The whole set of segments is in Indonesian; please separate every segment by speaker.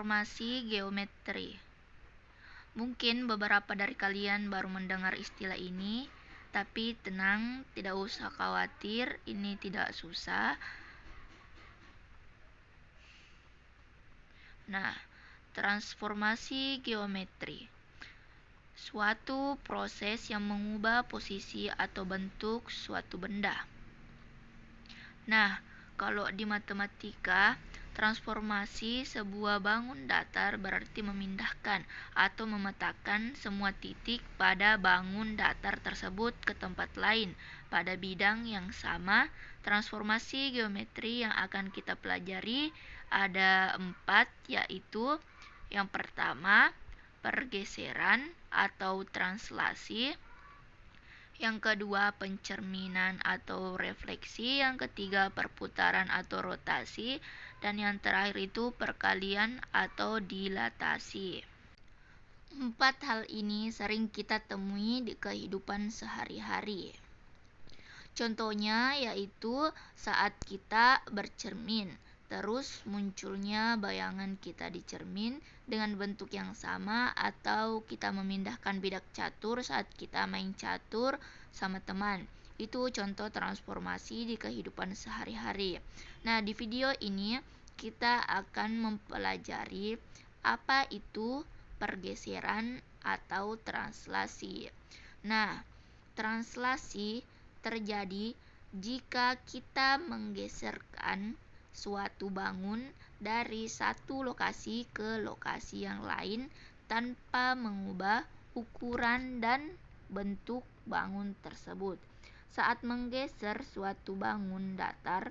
Speaker 1: Transformasi geometri. Mungkin beberapa dari kalian baru mendengar istilah ini, tapi tenang, tidak usah khawatir, ini tidak susah. Nah, transformasi geometri. Suatu proses yang mengubah posisi atau bentuk suatu benda. Nah, kalau di matematika, transformasi sebuah bangun datar berarti memindahkan atau memetakan semua titik pada bangun datar tersebut ke tempat lain pada bidang yang sama. Transformasi geometri yang akan kita pelajari ada 4, yaitu yang pertama, pergeseran atau translasi. Yang kedua, pencerminan atau refleksi. Yang ketiga, perputaran atau rotasi. Dan yang terakhir itu perkalian atau dilatasi. 4 hal ini sering kita temui di kehidupan sehari-hari. Contohnya yaitu saat kita bercermin, terus munculnya bayangan kita di cermin dengan bentuk yang sama, atau kita memindahkan bidak catur saat kita main catur sama teman. Itu contoh transformasi di kehidupan sehari-hari. Nah, di video ini kita akan mempelajari apa itu pergeseran atau translasi. Nah, translasi terjadi jika kita menggeserkan suatu bangun dari satu lokasi ke lokasi yang lain tanpa mengubah ukuran dan bentuk bangun tersebut. Saat menggeser suatu bangun datar,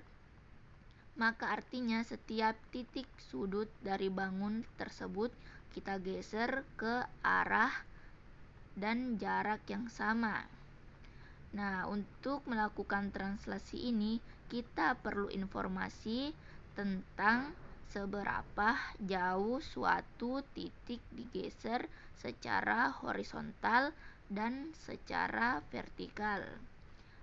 Speaker 1: maka artinya setiap titik sudut dari bangun tersebut kita geser ke arah dan jarak yang sama. Nah, untuk melakukan translasi ini, kita perlu informasi tentang seberapa jauh suatu titik digeser secara horizontal dan secara vertikal.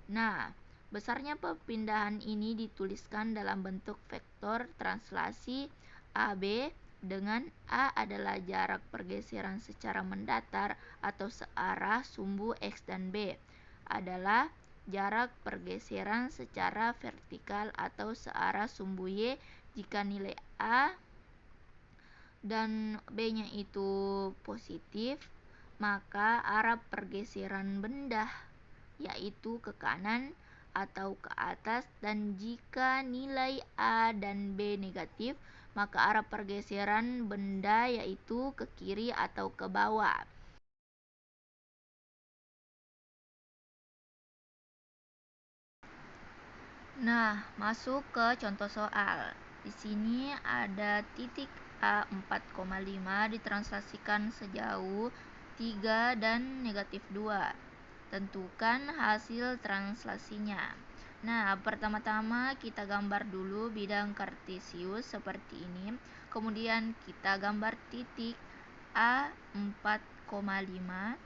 Speaker 1: Nah, besarnya perpindahan ini dituliskan dalam bentuk vektor translasi AB, dengan A adalah jarak pergeseran secara mendatar atau searah sumbu X dan B adalah jarak pergeseran secara vertikal atau searah sumbu Y. Jika nilai A dan B-nya itu positif, maka arah pergeseran benda yaitu ke kanan atau ke atas, dan jika nilai A dan B negatif, maka arah pergeseran benda yaitu ke kiri atau ke bawah. Nah, masuk ke contoh soal. Di sini ada titik A 4,5 ditranslasikan sejauh 3 dan negatif 2. Tentukan hasil translasinya. Nah, pertama-tama kita gambar dulu bidang kartesius seperti ini. Kemudian kita gambar titik A 4,5.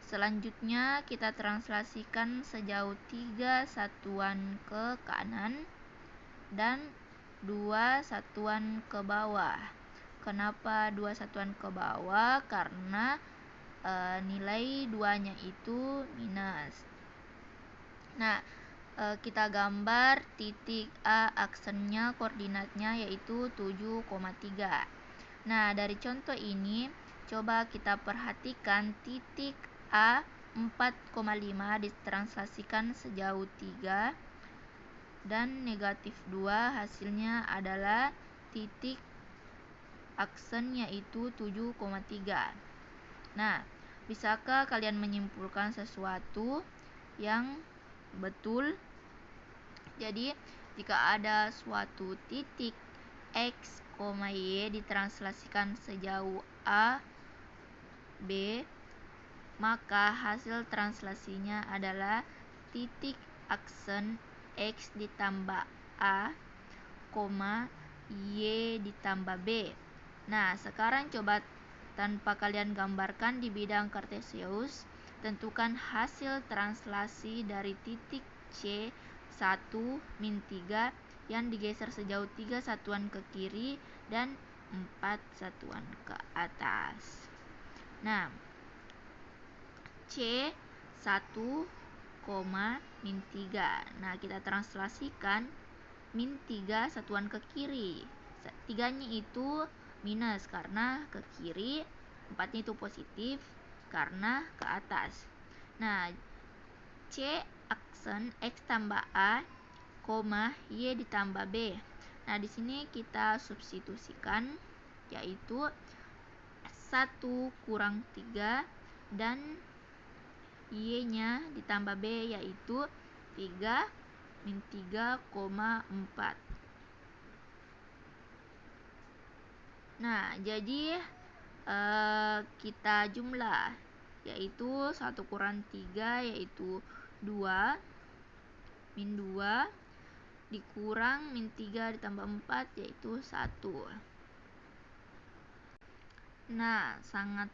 Speaker 1: Selanjutnya kita translasikan sejauh 3 satuan ke kanan dan 2 satuan ke bawah. Kenapa 2 satuan ke bawah? Karena nilai 2-nya itu minus. Nah, kita gambar titik A, aksennya, koordinatnya yaitu 7,3. Nah, dari contoh ini coba kita perhatikan titik A 4,5 ditranslasikan sejauh 3 dan negatif 2, hasilnya adalah titik aksen yaitu 7,3. Nah, bisakah kalian menyimpulkan sesuatu yang betul? Jadi, jika ada suatu titik X, Y ditranslasikan sejauh A, B, maka hasil translasinya adalah titik aksen X ditambah A, Y ditambah B. Nah, sekarang coba tanpa kalian gambarkan di bidang kartesius, tentukan hasil translasi dari titik C 1 min 3 yang digeser sejauh 3 satuan ke kiri dan 4 satuan ke atas. Nah, C 1, min 3. Nah, kita translasikan min 3 satuan ke kiri. 3-nya itu minus karena ke kiri, 4-nya itu positif karena ke atas. Nah, C aksen X tambah A, Y ditambah B. Nah, di sini kita substitusikan, yaitu 1 kurang 3 dan Y-nya ditambah B, yaitu 3 min 3,4. Nah, jadi kita jumlah, yaitu 1 kurang 3 yaitu 2, min 2 dikurang min 3 ditambah 4 yaitu 1. Nah, sangat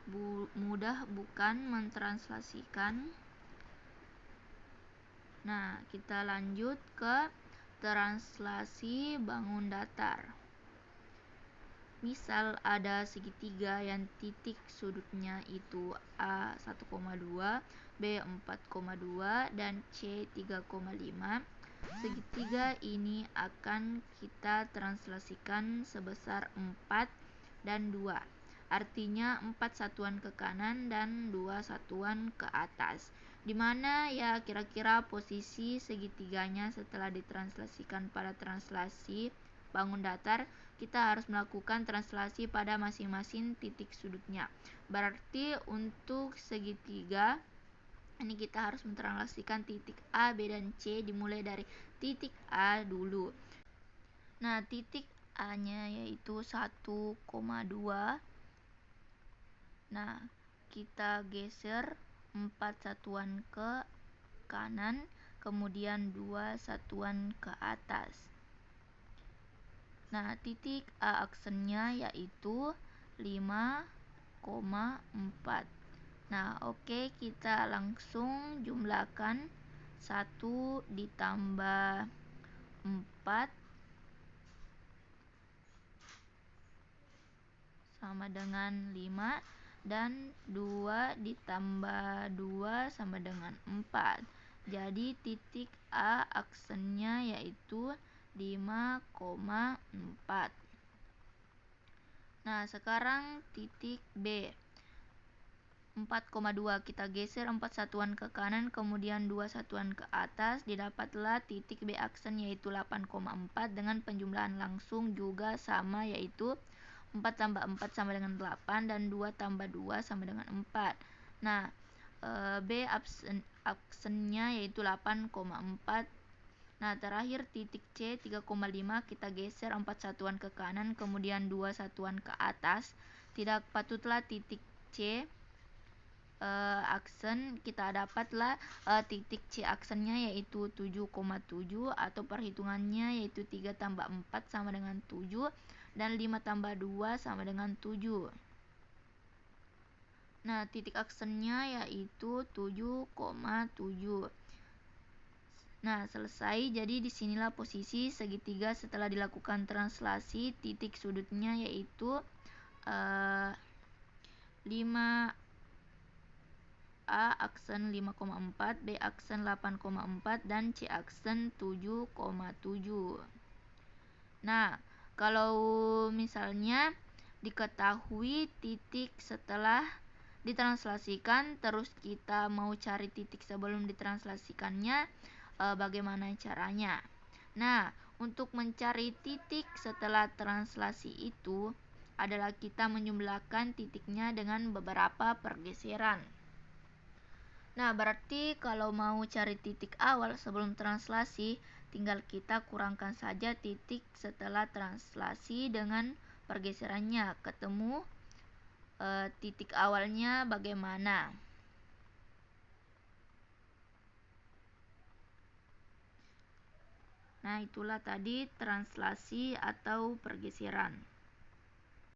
Speaker 1: mudah bukan mentranslasikan. Nah, kita lanjut ke translasi bangun datar. Misal ada segitiga yang titik sudutnya itu A 1,2, B 4,2, dan C 3,5. Segitiga ini akan kita translasikan sebesar 4 dan 2. Artinya 4 satuan ke kanan dan 2 satuan ke atas. Dimana ya kira-kira posisi segitiganya setelah ditranslasikan pada translasi bangun datar, kita harus melakukan translasi pada masing-masing titik sudutnya. Berarti untuk segitiga ini kita harus mentranslasikan titik A, B, dan C dimulai dari titik A dulu. Nah, titik A-nya yaitu 1,2. Nah, kita geser 4 satuan ke kanan, kemudian 2 satuan ke atas. Nah, titik A aksennya yaitu 5,4. Nah, oke, kita langsung jumlahkan 1 ditambah 4 sama dengan 5, dan 2 ditambah 2 sama dengan 4. Jadi titik A aksennya yaitu 5,4. Nah, sekarang titik B 4,2, kita geser 4 satuan ke kanan, kemudian 2 satuan ke atas, didapatlah titik B aksen yaitu 8,4 dengan penjumlahan langsung juga sama, yaitu 4 tambah 4 sama dengan 8 dan 2 tambah 2 sama dengan 4. Nah, B aksennya yaitu 8,4. Nah, terakhir titik C 3,5, kita geser 4 satuan ke kanan, kemudian 2 satuan ke atas. Tidak patutlah titik C aksen, kita dapatlah titik C aksennya yaitu 7,7, atau perhitungannya yaitu 3 tambah 4 sama dengan 7 dan 5 tambah 2 sama dengan 7. Nah, titik aksennya yaitu 7,7. Nah, selesai. Jadi disinilah posisi segitiga setelah dilakukan translasi. Titik sudutnya yaitu 5 A aksen 5,4, B aksen 8,4, dan C aksen 7,7. Nah, kalau misalnya diketahui titik setelah ditranslasikan, terus kita mau cari titik sebelum ditranslasikannya, bagaimana caranya? Nah, untuk mencari titik setelah translasi itu adalah kita menjumlahkan titiknya dengan beberapa pergeseran. Nah, berarti kalau mau cari titik awal sebelum translasi, tinggal kita kurangkan saja titik setelah translasi dengan pergeserannya. Ketemu titik awalnya bagaimana? Nah, itulah tadi translasi atau pergeseran.